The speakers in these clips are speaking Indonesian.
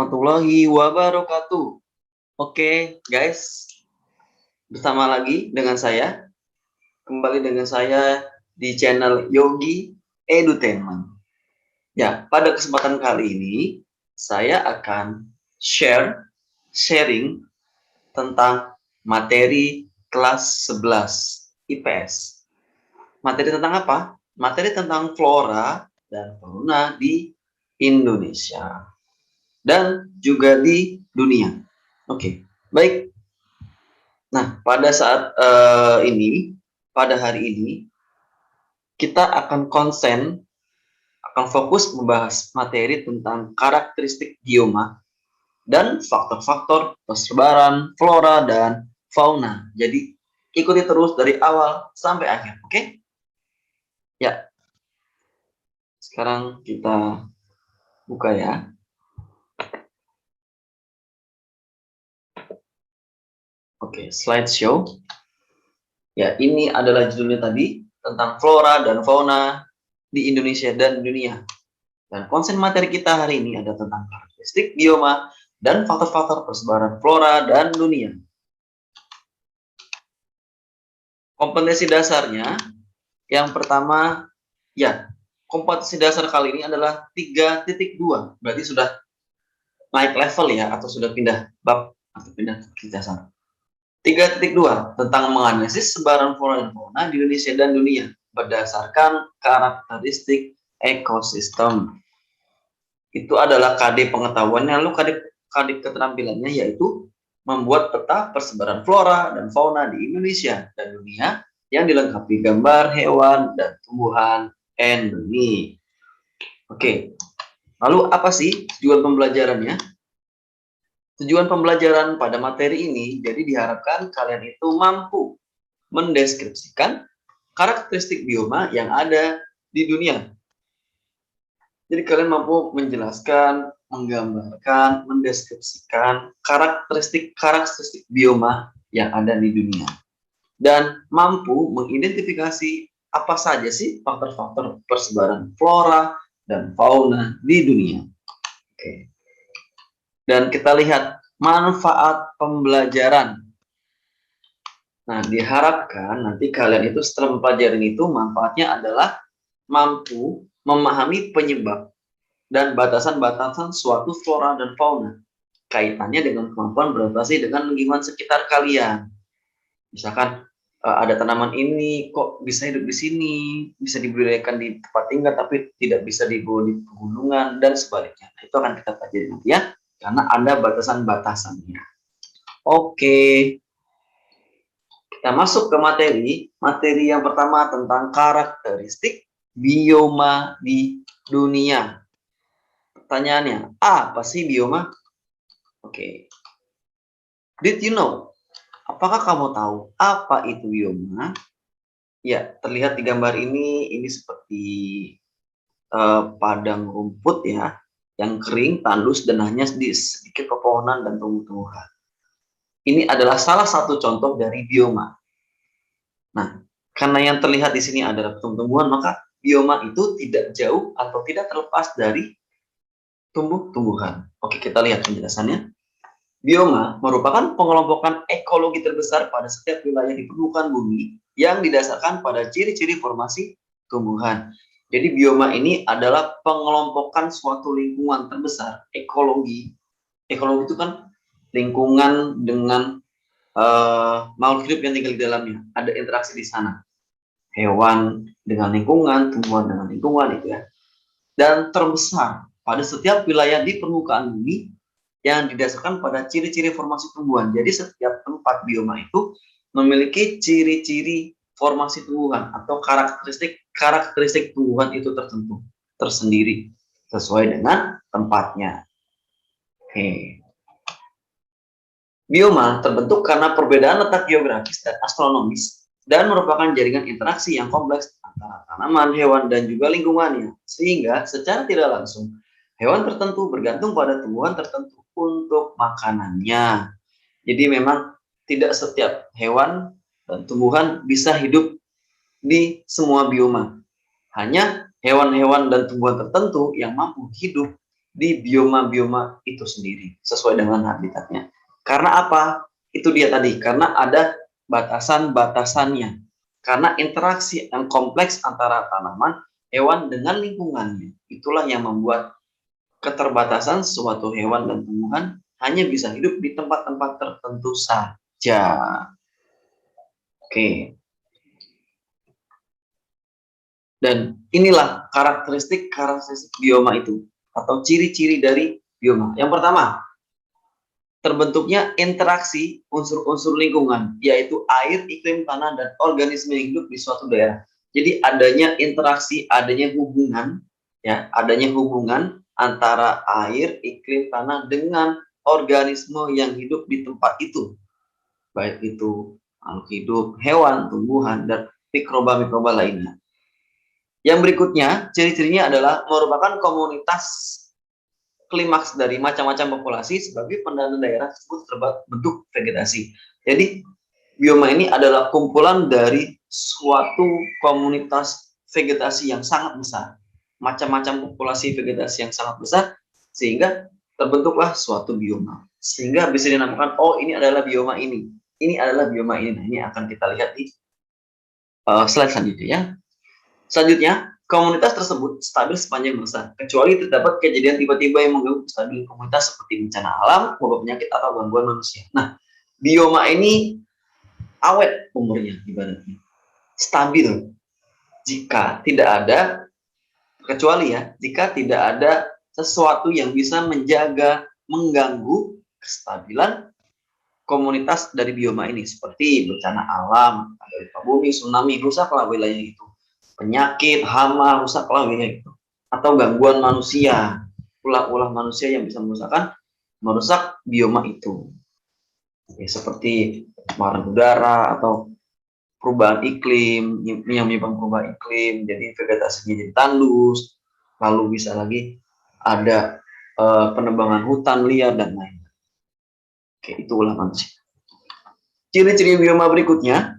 warahmatullahi wabarakatuh. Oke, guys, bersama lagi dengan saya, kembali dengan saya di channel Yogi Edutainment. Ya, pada kesempatan kali ini, saya akan sharing tentang materi kelas 11 IPS. Materi tentang apa? Materi tentang flora dan fauna di Indonesia dan juga di dunia. Oke, baik. Nah, pada saat pada hari ini, kita akan fokus membahas materi tentang karakteristik bioma dan faktor-faktor persebaran flora dan fauna. Jadi, ikuti terus dari awal sampai akhir, oke? Ya, sekarang kita buka ya. Oke, slideshow. Ya, ini adalah judulnya tadi tentang flora dan fauna di Indonesia dan dunia. Dan konsen materi kita hari ini ada tentang karakteristik bioma dan faktor-faktor persebaran flora dan dunia. Kompetensi dasarnya, yang pertama, ya, kompetensi dasar kali ini adalah 3.2. Berarti sudah naik level ya, atau sudah pindah bab atau pindah ke dasar. 3.2 tentang menganalisis sebaran flora dan fauna di Indonesia dan dunia berdasarkan karakteristik ekosistem. Itu adalah KD pengetahuannya, lalu KD keterampilannya yaitu membuat peta persebaran flora dan fauna di Indonesia dan dunia yang dilengkapi gambar hewan dan tumbuhan endemik. Oke, lalu apa sih tujuan pembelajarannya? Tujuan pembelajaran pada materi ini, jadi diharapkan kalian itu mampu mendeskripsikan karakteristik bioma yang ada di dunia. Jadi kalian mampu menjelaskan, menggambarkan, mendeskripsikan karakteristik bioma yang ada di dunia. Dan mampu mengidentifikasi apa saja sih faktor-faktor persebaran flora dan fauna di dunia. Oke. Dan kita lihat manfaat pembelajaran. Nah, diharapkan nanti kalian itu setelah mempelajari itu manfaatnya adalah mampu memahami penyebab dan batasan-batasan suatu flora dan fauna. Kaitannya dengan kemampuan beradaptasi dengan lingkungan sekitar kalian. Misalkan ada tanaman ini kok bisa hidup di sini, bisa dibudidayakan di tempat tinggal tapi tidak bisa dibawa di pegunungan dan sebaliknya. Nah, itu akan kita pelajari nanti ya. Karena ada batasan-batasannya. Oke, kita masuk ke materi. Materi yang pertama tentang karakteristik bioma di dunia. Pertanyaannya, apa sih bioma? Oke. Did you know? Apakah kamu tahu apa itu bioma? Ya, terlihat di gambar ini seperti padang rumput ya, yang kering, tandus, dan hanya sedikit pepohonan dan tumbuh-tumbuhan. Ini adalah salah satu contoh dari bioma. Nah, karena yang terlihat di sini adalah tumbuh-tumbuhan, maka bioma itu tidak jauh atau tidak terlepas dari tumbuh-tumbuhan. Oke, kita lihat penjelasannya. Bioma merupakan pengelompokan ekologi terbesar pada setiap wilayah di permukaan bumi yang didasarkan pada ciri-ciri formasi tumbuhan. Jadi bioma ini adalah pengelompokan suatu lingkungan terbesar, ekologi. Ekologi itu kan lingkungan dengan makhluk hidup yang tinggal di dalamnya. Ada interaksi di sana. Hewan dengan lingkungan, tumbuhan dengan lingkungan itu ya. Dan terbesar pada setiap wilayah di permukaan bumi yang didasarkan pada ciri-ciri formasi tumbuhan. Jadi setiap tempat bioma itu memiliki ciri-ciri formasi tumbuhan atau karakteristik tumbuhan itu tertentu tersendiri sesuai dengan tempatnya. Oke. Bioma terbentuk karena perbedaan letak geografis dan astronomis dan merupakan jaringan interaksi yang kompleks antara tanaman, hewan, dan juga lingkungannya. Sehingga secara tidak langsung hewan tertentu bergantung pada tumbuhan tertentu untuk makanannya. Jadi memang tidak setiap hewan dan tumbuhan bisa hidup di semua bioma. Hanya hewan-hewan dan tumbuhan tertentu yang mampu hidup di bioma-bioma itu sendiri sesuai dengan habitatnya. Karena apa? Itu dia tadi, karena ada batasan-batasannya. Karena interaksi yang kompleks antara tanaman, hewan dengan lingkungannya. Itulah yang membuat keterbatasan suatu hewan dan tumbuhan hanya bisa hidup di tempat-tempat tertentu saja. Oke. Dan inilah karakteristik bioma itu atau ciri-ciri dari bioma. Yang pertama, terbentuknya interaksi unsur-unsur lingkungan, yaitu air, iklim, tanah, dan organisme yang hidup di suatu daerah. Jadi adanya interaksi, adanya hubungan, ya, adanya hubungan antara air, iklim, tanah dengan organisme yang hidup di tempat itu, baik itu makhluk hidup, hewan, tumbuhan, dan mikroba-mikroba lainnya. Yang berikutnya, ciri-cirinya adalah merupakan komunitas klimaks dari macam-macam populasi sebagai pendana daerah tersebut terbentuk vegetasi. Jadi, bioma ini adalah kumpulan dari suatu komunitas vegetasi yang sangat besar. Macam-macam populasi vegetasi yang sangat besar, sehingga terbentuklah suatu bioma. Sehingga bisa dinamakan, oh ini adalah bioma ini. Ini adalah bioma ini. Nah, ini akan kita lihat di slide selanjutnya ya. Selanjutnya, komunitas tersebut stabil sepanjang masa, kecuali terdapat kejadian tiba-tiba yang mengganggu kestabilan komunitas seperti bencana alam, wabah penyakit, atau gangguan manusia. Nah, bioma ini awet umurnya, ibaratnya stabil jika tidak ada, kecuali ya, jika tidak ada sesuatu yang bisa menjaga, mengganggu kestabilan komunitas dari bioma ini, seperti bencana alam, ada gempa bumi, tsunami, rusaklah wilayah itu. Penyakit, hama, rusaklah wilayah itu. Atau gangguan manusia, ulah-ulah manusia yang bisa merusak bioma itu. Ya, seperti pencemaran udara atau perubahan iklim yang menyebabkan perubahan iklim, jadi vegetasinya jadi tandus, lalu bisa lagi ada penebangan hutan liar dan lain-lain. Oke, itu ulah manusia. Ciri-ciri bioma berikutnya,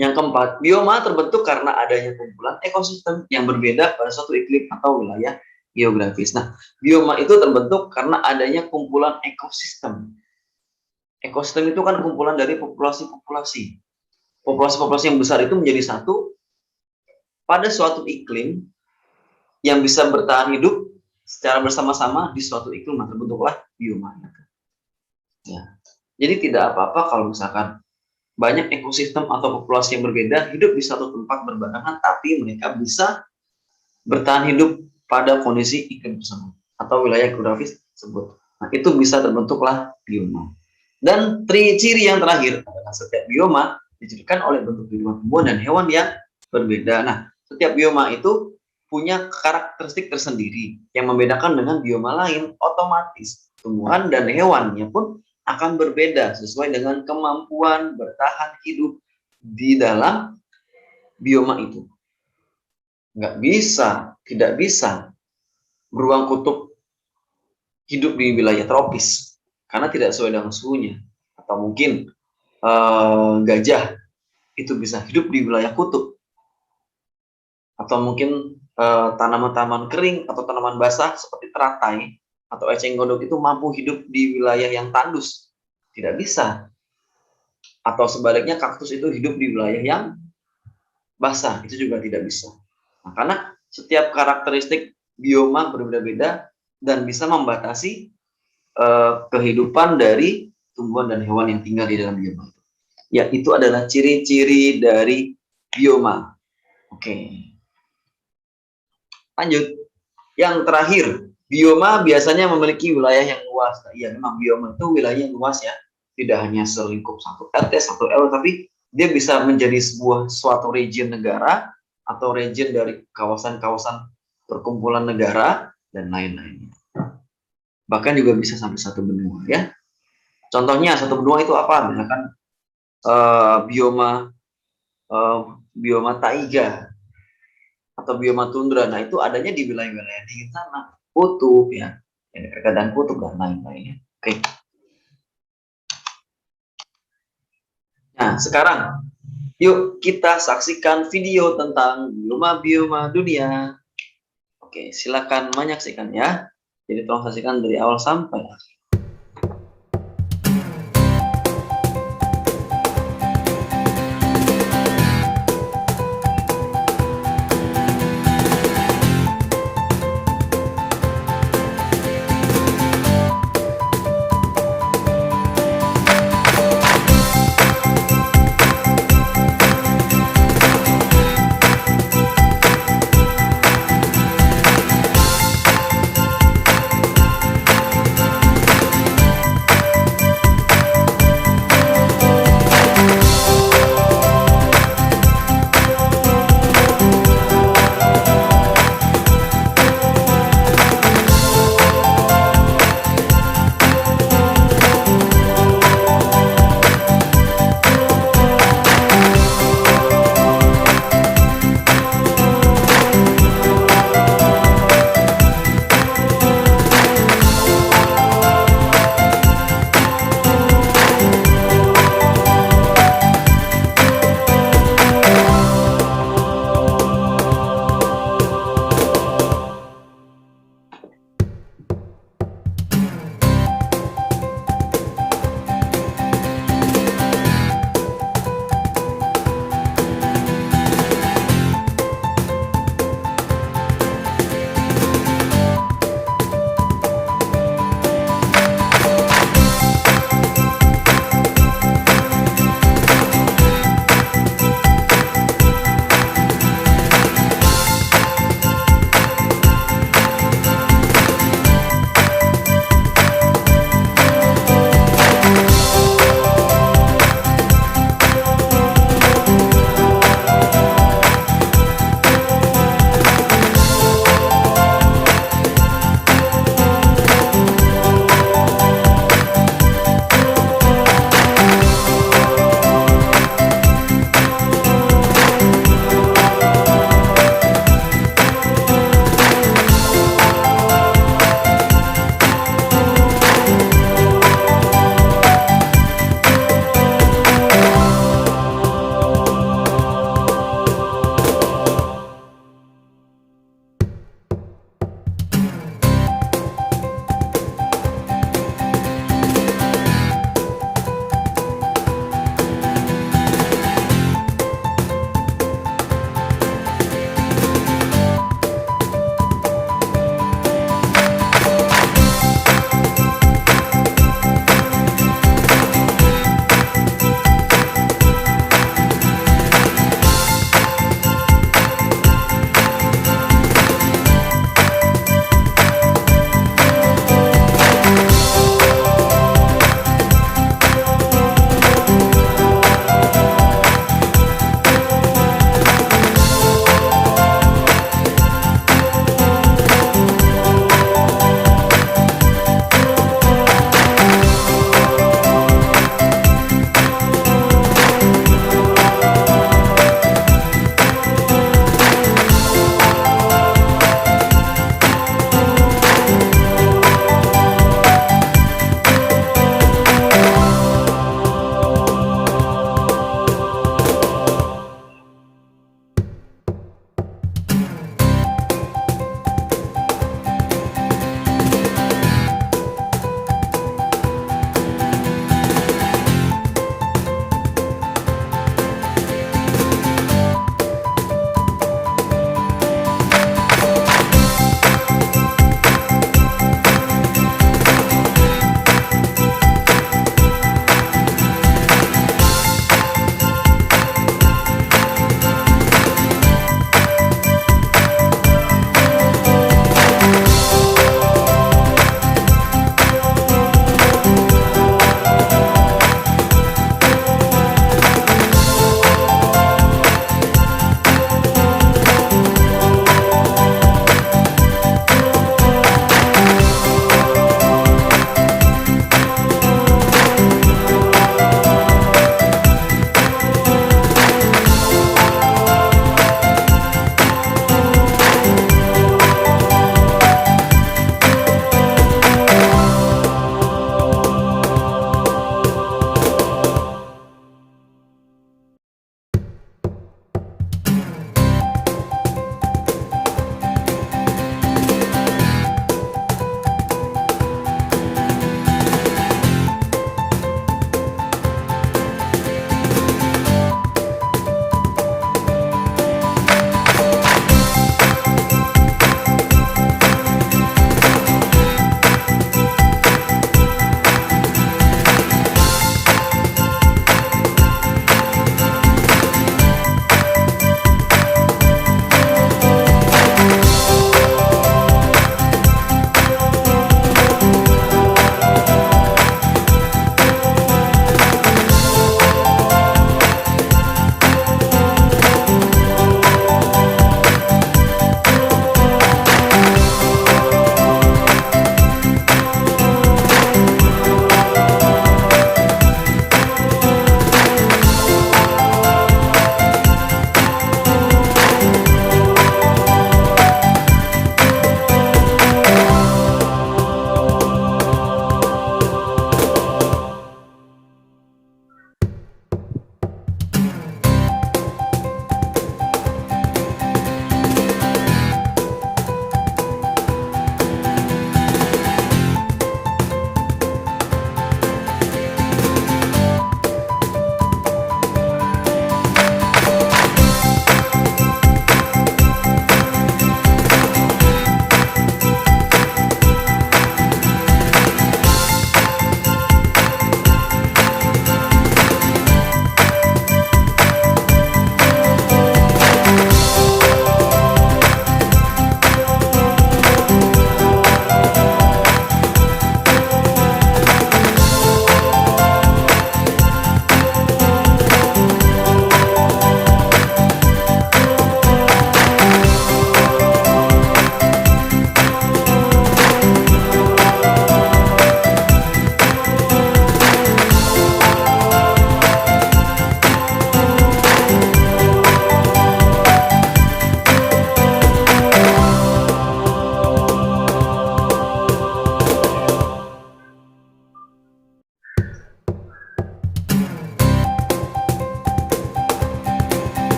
yang keempat, bioma terbentuk karena adanya kumpulan ekosistem yang berbeda pada suatu iklim atau wilayah geografis. Nah, bioma itu terbentuk karena adanya kumpulan ekosistem. Ekosistem itu kan kumpulan dari populasi-populasi. Populasi-populasi yang besar itu menjadi satu pada suatu iklim yang bisa bertahan hidup secara bersama-sama di suatu iklim, maka terbentuklah bioma. Ya. Jadi tidak apa-apa kalau misalkan banyak ekosistem atau populasi yang berbeda hidup di satu tempat berbarengan, tapi mereka bisa bertahan hidup pada kondisi iklim tersebut atau wilayah geografis tersebut. Nah, itu bisa terbentuklah bioma. Dan ciri yang terakhir adalah setiap bioma dicirikan oleh bentuk kehidupan tumbuhan dan hewan yang berbeda. Nah, setiap bioma itu punya karakteristik tersendiri yang membedakan dengan bioma lain. Otomatis tumbuhan dan hewannya pun akan berbeda sesuai dengan kemampuan bertahan hidup di dalam bioma itu. Tidak bisa beruang kutub hidup di wilayah tropis karena tidak sesuai dengan suhunya. Atau mungkin gajah itu bisa hidup di wilayah kutub. Atau mungkin tanaman-tanaman kering atau tanaman basah seperti teratai atau eceng gondok itu mampu hidup di wilayah yang tandus. Tidak bisa. Atau sebaliknya kaktus itu hidup di wilayah yang basah, itu juga tidak bisa. Nah, karena setiap karakteristik bioma berbeda-beda dan bisa membatasi kehidupan dari tumbuhan dan hewan yang tinggal di dalam bioma. Ya, itu adalah ciri-ciri dari bioma. Oke. Lanjut. Yang terakhir, bioma biasanya memiliki wilayah yang luas. Iya, memang bioma itu wilayah yang luas ya. Tidak hanya selingkup satu RT, satu RW, tapi dia bisa menjadi suatu region negara atau region dari kawasan-kawasan perkumpulan negara dan lain-lainnya. Bahkan juga bisa sampai satu benua ya. Contohnya satu benua itu apa? Misalkan bioma taiga atau bioma tundra. Nah, itu adanya di wilayah-wilayah dingin sana, kutub ya, keadaan kutub dan lain-lainnya. Oke. Nah, sekarang yuk kita saksikan video tentang bioma-bioma dunia. Oke, silakan menyaksikan ya. Jadi tolong saksikan dari awal sampai akhir.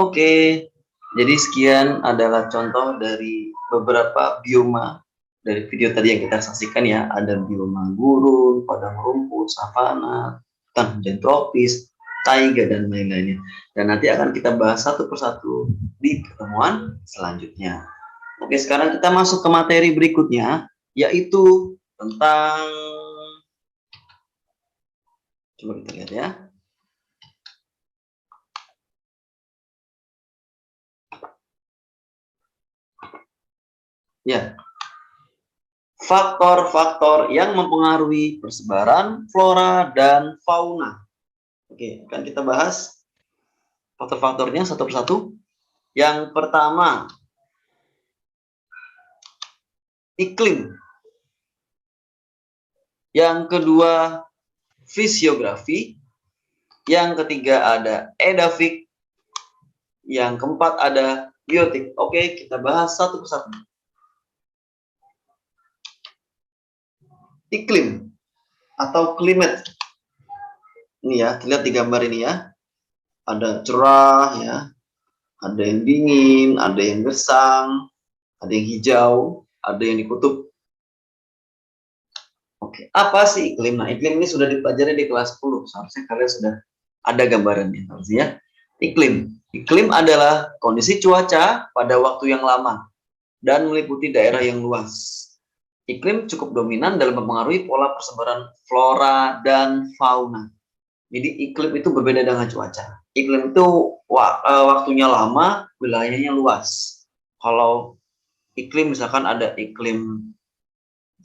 Oke, jadi sekian adalah contoh dari beberapa bioma dari video tadi yang kita saksikan ya. Ada bioma gurun, padang rumput, savana, hutan hujan tropis, taiga, dan lain-lainnya. Dan nanti akan kita bahas satu persatu di pertemuan selanjutnya. Oke, sekarang kita masuk ke materi berikutnya, yaitu tentang, coba kita lihat ya. Ya, faktor-faktor yang mempengaruhi persebaran flora dan fauna. Oke, akan kita bahas faktor-faktornya satu persatu. Yang pertama, iklim. Yang kedua, fisiografi. Yang ketiga ada edafik. Yang keempat ada biotik. Oke, kita bahas satu persatu. Iklim atau climate. Ini ya, terlihat di gambar ini ya. Ada cerah ya, ada yang dingin, ada yang gersang, ada yang hijau, ada yang di kutub. Oke, apa sih iklim? Nah, iklim ini sudah dipelajari di kelas 10. Seharusnya kalian sudah ada gambarannya, harusnya. Iklim. Iklim adalah kondisi cuaca pada waktu yang lama dan meliputi daerah yang luas. Iklim cukup dominan dalam mempengaruhi pola persebaran flora dan fauna. Jadi iklim itu berbeda dengan cuaca. Iklim itu waktunya lama, wilayahnya luas. Kalau iklim misalkan ada iklim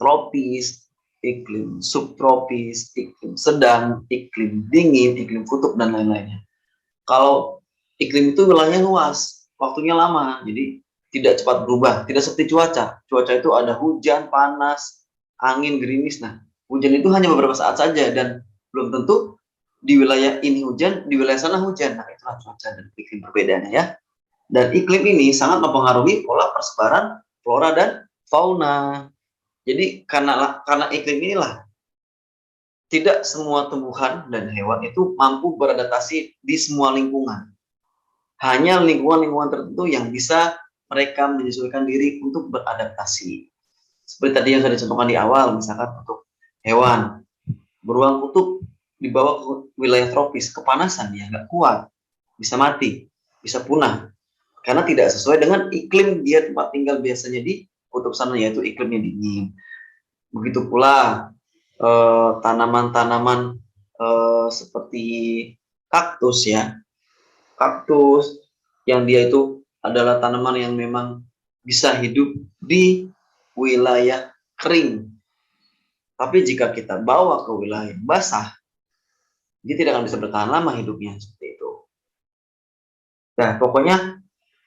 tropis, iklim subtropis, iklim sedang, iklim dingin, iklim kutub, dan lain-lainnya. Kalau iklim itu wilayahnya luas, waktunya lama, jadi tidak cepat berubah, tidak seperti cuaca. Cuaca itu ada hujan, panas, angin, gerimis. Nah, hujan itu hanya beberapa saat saja dan belum tentu di wilayah ini hujan, di wilayah sana hujan. Nah, itulah cuaca dan iklim perbedaannya ya. Dan iklim ini sangat mempengaruhi pola persebaran flora dan fauna. Jadi karena iklim inilah tidak semua tumbuhan dan hewan itu mampu beradaptasi di semua lingkungan. Hanya lingkungan-lingkungan tertentu yang bisa mereka menyesuaikan diri untuk beradaptasi. Seperti tadi yang saya contohkan di awal, misalkan untuk hewan, beruang kutub dibawa ke wilayah tropis, kepanasan dia nggak kuat, bisa mati, bisa punah, karena tidak sesuai dengan iklim dia tempat tinggal biasanya di kutub sana, yaitu iklimnya dingin. Begitu pula tanaman-tanaman seperti kaktus ya, kaktus yang dia itu adalah tanaman yang memang bisa hidup di wilayah kering. Tapi jika kita bawa ke wilayah basah, dia tidak akan bisa bertahan lama hidupnya seperti itu. Nah, pokoknya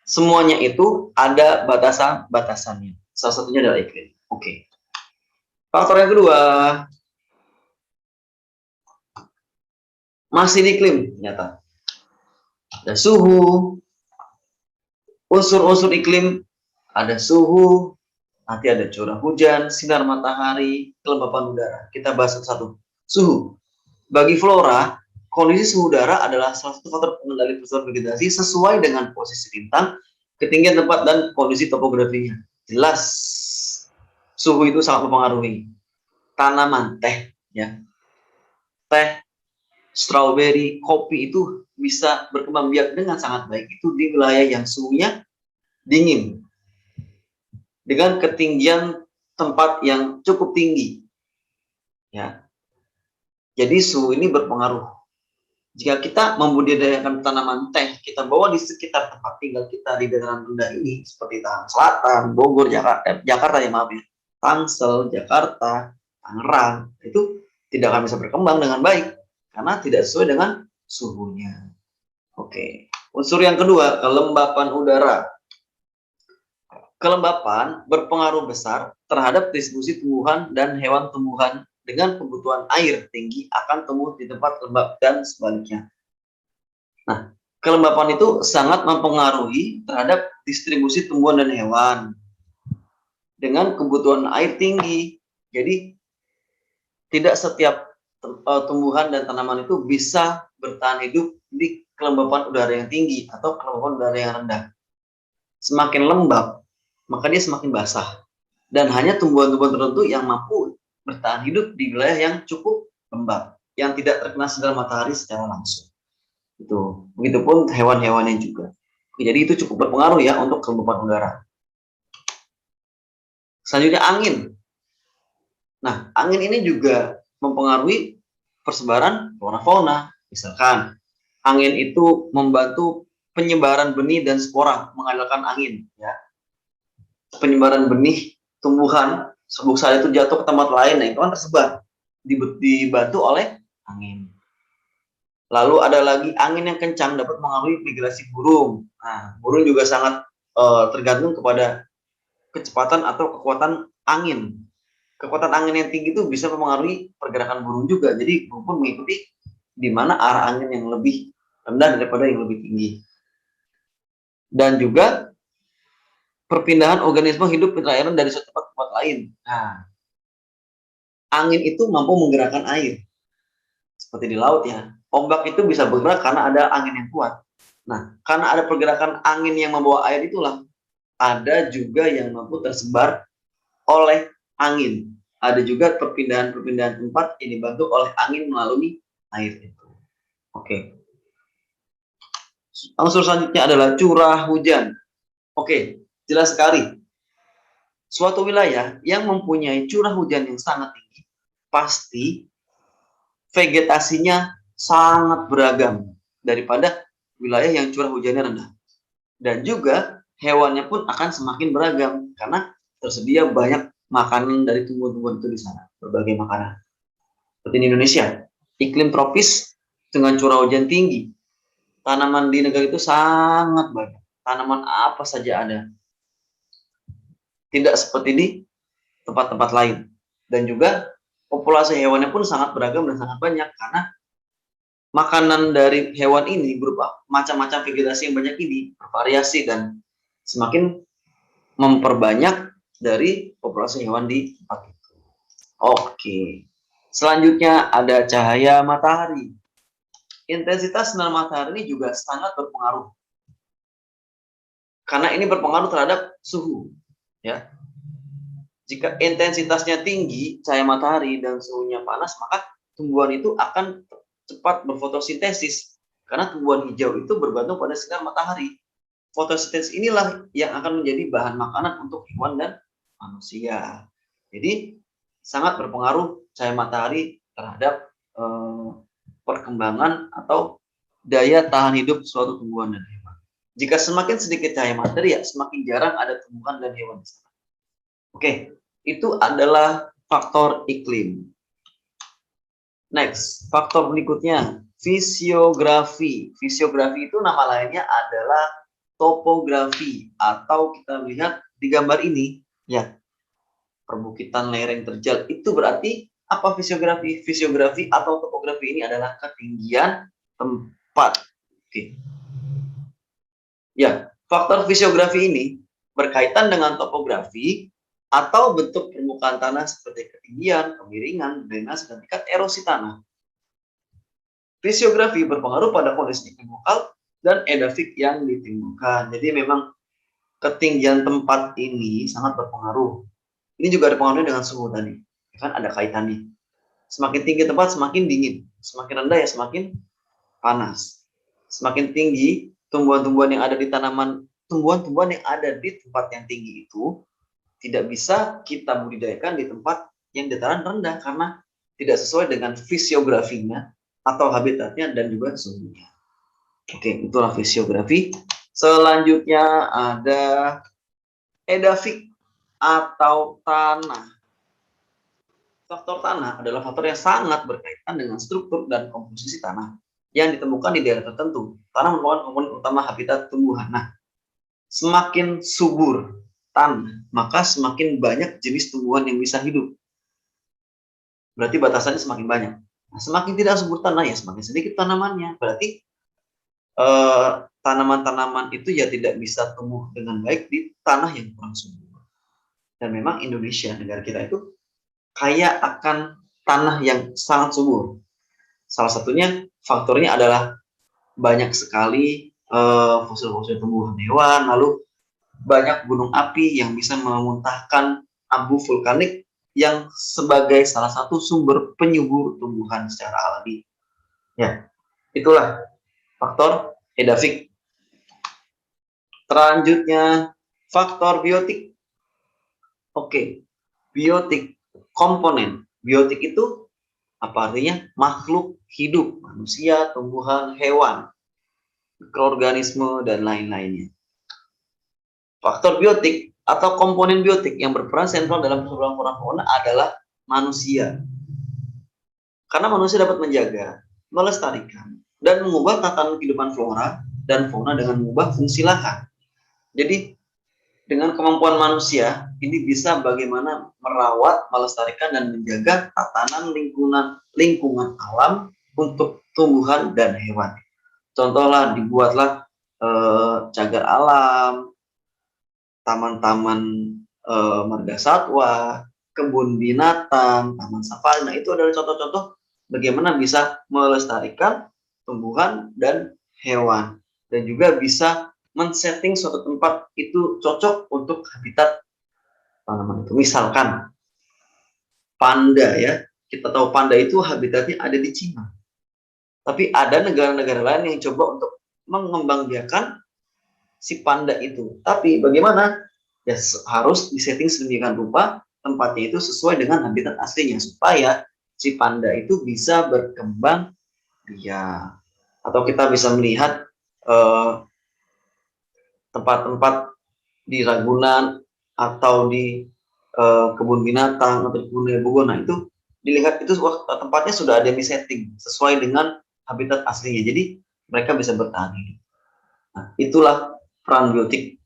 semuanya itu ada batasan-batasannya. Salah satunya adalah iklim. Oke. Faktor yang kedua, masih di iklim ternyata. Ada suhu, unsur-unsur iklim, ada suhu, nanti ada curah hujan, sinar matahari, kelembapan udara. Kita bahas satu-satu. Suhu. Bagi flora, kondisi suhu udara adalah salah satu faktor pengendali persebaran vegetasi sesuai dengan posisi bintang, ketinggian tempat, dan kondisi topografinya. Jelas, suhu itu sangat mempengaruhi. Tanaman teh, ya, teh, strawberry, kopi itu bisa berkembang biak dengan sangat baik itu di wilayah yang suhunya dingin, dengan ketinggian tempat yang cukup tinggi, ya. Jadi suhu ini berpengaruh. Jika kita membudidayakan tanaman teh, kita bawa di sekitar tempat tinggal kita di dataran rendah ini, seperti Tangerang Selatan, Bogor, Jakarta ya maaf ya, Tangsel, Jakarta, Tangerang, itu tidak akan bisa berkembang dengan baik karena tidak sesuai dengan suhunya. Oke, unsur yang kedua, kelembapan udara. Kelembapan berpengaruh besar terhadap distribusi tumbuhan dan hewan tumbuhan dengan kebutuhan air tinggi akan tumbuh di tempat lembab dan sebaliknya. Nah, kelembapan itu sangat mempengaruhi terhadap distribusi tumbuhan dan hewan dengan kebutuhan air tinggi. Jadi tidak setiap tumbuhan dan tanaman itu bisa bertahan hidup di kelembapan udara yang tinggi atau kelembapan udara yang rendah. Semakin lembab, maka dia semakin basah. Dan hanya tumbuhan-tumbuhan tertentu yang mampu bertahan hidup di wilayah yang cukup lembab, yang tidak terkena sinar matahari secara langsung. Itu. Begitupun hewan-hewannya juga. Jadi itu cukup berpengaruh ya untuk kelembapan udara. Selanjutnya angin. Nah, angin ini juga mempengaruhi persebaran flora fauna. Misalkan angin itu membantu penyebaran benih dan spora mengandalkan angin ya. Penyebaran benih tumbuhan sebelum saat itu jatuh ke tempat lain, nah itu kan tersebar dibantu oleh angin. Lalu ada lagi angin yang kencang dapat mengaruhi migrasi burung. Nah, burung juga sangat tergantung kepada kecepatan atau kekuatan angin. Kekuatan angin yang tinggi itu bisa mempengaruhi pergerakan burung juga. Jadi burung pun mengikuti di mana arah angin yang lebih rendah daripada yang lebih tinggi. Dan juga perpindahan organisme hidup di perairan dari satu tempat ke tempat lain. Nah, angin itu mampu menggerakkan air. Seperti di laut ya. Ombak itu bisa bergerak karena ada angin yang kuat. Nah, karena ada pergerakan angin yang membawa air itulah, ada juga yang mampu tersebar oleh angin. Ada juga perpindahan-perpindahan tempat yang dibantu oleh angin melalui air itu. Oke. Unsur selanjutnya adalah curah hujan. Oke, jelas sekali. Suatu wilayah yang mempunyai curah hujan yang sangat tinggi, pasti vegetasinya sangat beragam daripada wilayah yang curah hujannya rendah. Dan juga hewannya pun akan semakin beragam karena tersedia banyak makanan dari tumbuhan-tumbuhan itu di sana, berbagai makanan. Seperti di Indonesia, iklim tropis dengan curah hujan tinggi, tanaman di negara itu sangat banyak. Tanaman apa saja ada. Tidak seperti di tempat-tempat lain. Dan juga populasi hewannya pun sangat beragam dan sangat banyak karena makanan dari hewan ini berupa macam-macam vegetasi yang banyak ini bervariasi dan semakin memperbanyak dari populasi hewan di tempat itu. Oke. Selanjutnya ada cahaya matahari. Intensitas sinar matahari ini juga sangat berpengaruh. Karena ini berpengaruh terhadap suhu, ya. Jika intensitasnya tinggi, cahaya matahari dan suhunya panas, maka tumbuhan itu akan cepat berfotosintesis. Karena tumbuhan hijau itu bergantung pada sinar matahari. Fotosintesis inilah yang akan menjadi bahan makanan untuk hewan dan manusia. Jadi sangat berpengaruh cahaya matahari terhadap perkembangan atau daya tahan hidup suatu tumbuhan dan hewan. Jika semakin sedikit cahaya matahari, ya semakin jarang ada tumbuhan dan hewan di sana. Oke, itu adalah faktor iklim. Next, faktor berikutnya, fisiografi. Fisiografi itu nama lainnya adalah topografi, atau kita lihat di gambar ini, ya, perbukitan lereng terjal. Itu berarti apa fisiografi? Fisiografi atau topografi ini adalah ketinggian tempat. Oke. Ya, faktor fisiografi ini berkaitan dengan topografi atau bentuk permukaan tanah seperti ketinggian, kemiringan, drainase, dan tingkat erosi tanah. Fisiografi berpengaruh pada kondisi iklim lokal dan edafik yang ditimbulkan. Jadi memang ketinggian tempat ini sangat berpengaruh. Ini juga dipengaruhi dengan suhu tadi. Kan ada kaitannya. Semakin tinggi tempat semakin dingin, semakin rendah ya semakin panas. Semakin tinggi tumbuhan-tumbuhan yang ada di tanaman, tumbuhan-tumbuhan yang ada di tempat yang tinggi itu tidak bisa kita budidayakan di tempat yang dataran rendah karena tidak sesuai dengan fisiografinya atau habitatnya dan juga suhunya. Oke, itulah fisiografi. Selanjutnya ada edafik atau tanah. Faktor tanah adalah faktor yang sangat berkaitan dengan struktur dan komposisi tanah yang ditemukan di daerah tertentu. Tanah merupakan komponen utama habitat tumbuhan. Nah, semakin subur tanah, maka semakin banyak jenis tumbuhan yang bisa hidup. Berarti batasannya semakin banyak. Nah, semakin tidak subur tanah, ya semakin sedikit tanamannya. Berarti tanaman-tanaman itu ya tidak bisa tumbuh dengan baik di tanah yang kurang subur. Dan memang Indonesia, negara kita itu kaya akan tanah yang sangat subur. Salah satunya faktornya adalah banyak sekali fosil-fosil tumbuhan hewan, lalu banyak gunung api yang bisa memuntahkan abu vulkanik yang sebagai salah satu sumber penyubur tumbuhan secara alami. Ya, itulah faktor edafik. Selanjutnya, faktor biotik. Oke, biotik, komponen. Biotik itu apa artinya? Makhluk hidup, manusia, tumbuhan, hewan, mikroorganisme, dan lain-lainnya. Faktor biotik atau komponen biotik yang berperan sentral dalam keseluruhan flora fauna adalah manusia. Karena manusia dapat menjaga, melestarikan, dan mengubah tatanan kehidupan flora dan fauna dengan mengubah fungsi lahan. Jadi, dengan kemampuan manusia, ini bisa bagaimana merawat, melestarikan, dan menjaga tatanan lingkungan alam untuk tumbuhan dan hewan. Contohlah, dibuatlah cagar alam, taman-taman marga satwa, kebun binatang, taman safari. Nah, itu adalah contoh-contoh bagaimana bisa melestarikan tumbuhan dan hewan, dan juga bisa men-setting suatu tempat itu cocok untuk habitat apa namanya itu. Misalkan panda ya, kita tahu panda itu habitatnya ada di Cina, tapi ada negara-negara lain yang coba untuk mengembangbiakan si panda itu. Tapi bagaimana? Ya harus disetting sedemikian rupa tempatnya itu sesuai dengan habitat aslinya supaya si panda itu bisa berkembang biak. Atau kita bisa melihat tempat-tempat di Ragunan atau di kebun binatang atau kebun Bogo. Nah, itu dilihat itu tempatnya sudah ada di setting sesuai dengan habitat aslinya. Jadi mereka bisa bertahan hidup. Nah, itulah peran biotik.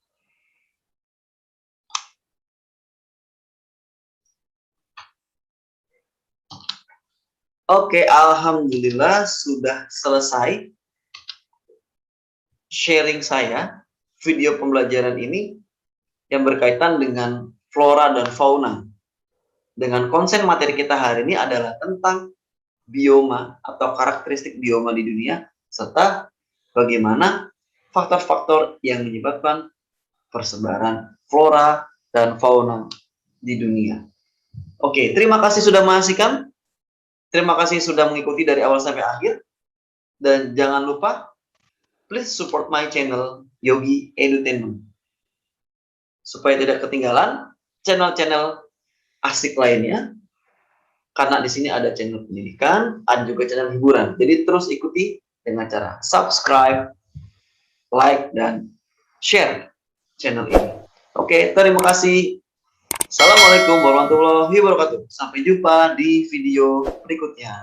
Oke, alhamdulillah sudah selesai sharing saya video pembelajaran ini yang berkaitan dengan flora dan fauna. Dengan konsen materi kita hari ini adalah tentang bioma atau karakteristik bioma di dunia, serta bagaimana faktor-faktor yang menyebabkan persebaran flora dan fauna di dunia. Oke, terima kasih sudah menyaksikan. Terima kasih sudah mengikuti dari awal sampai akhir. Dan jangan lupa, please support my channel, Yogi Edutainment. Supaya tidak ketinggalan channel-channel asik lainnya. Karena di sini ada channel pendidikan, ada juga channel hiburan. Jadi terus ikuti dengan cara subscribe, like, dan share channel ini. Oke, terima kasih. Assalamualaikum warahmatullahi wabarakatuh. Sampai jumpa di video berikutnya.